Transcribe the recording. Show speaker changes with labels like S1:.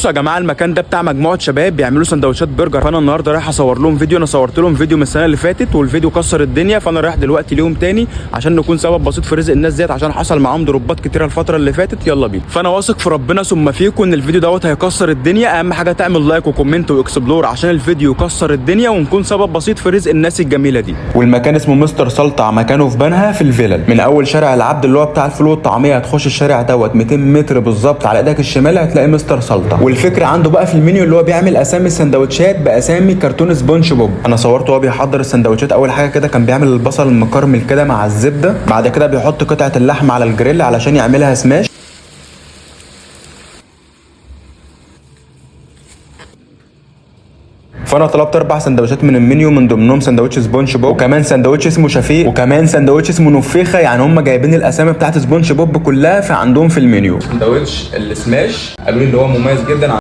S1: بصوا يا جماعه، المكان ده بتاع مجموعه شباب بيعملوا سندوتشات برجر، فانا النهارده رايح اصور لهم فيديو. انا صورت لهم فيديو من السنه اللي فاتت والفيديو كسر الدنيا، فانا رايح دلوقتي ليهم تاني عشان نكون سبب بسيط في رزق الناس ديت، عشان حصل معاهم ضربات كتيره الفتره اللي فاتت. يلا بينا. فانا واثق في ربنا ثم فيكم ان الفيديو دوت هيكسر الدنيا. اهم حاجه تعمل لايك وكومنت واكسبلور عشان الفيديو يكسر الدنيا ونكون سبب بسيط في رزق الناس الجميله دي. والمكان اسمه مستر سلطع، مكانه في بنها في الفيلل، من اول شارع العبد اللي هو بتاع الفول والطعميه. هتخش الشارع دوت 200 متر بالظبط على ايدك الشمال هتلاقي مستر سلطع. والفكره عنده بقى في المنيو اللي هو بيعمل اسامي السندوتشات باسامي كرتون سبونج بوب. انا صورته وهو بيحضر السندوتشات. اول حاجه كده كان بيعمل البصل المكرمل كده مع الزبده، بعد كده بيحط قطعه اللحمه على الجريل علشان يعملها سماش. فانا طلبت 4 سندوتشات من المنيو، من ضمنهم سندوتش سبونج بوب، وكمان سندوتش اسمه شفيق، وكمان سندوتش اسمه نفيخه. يعني هم جايبين الاسامي بتاعت سبونج بوب كلها فعندهم في المنيو. سندوتش السماش قالوا لي اللي هو مميز جدا.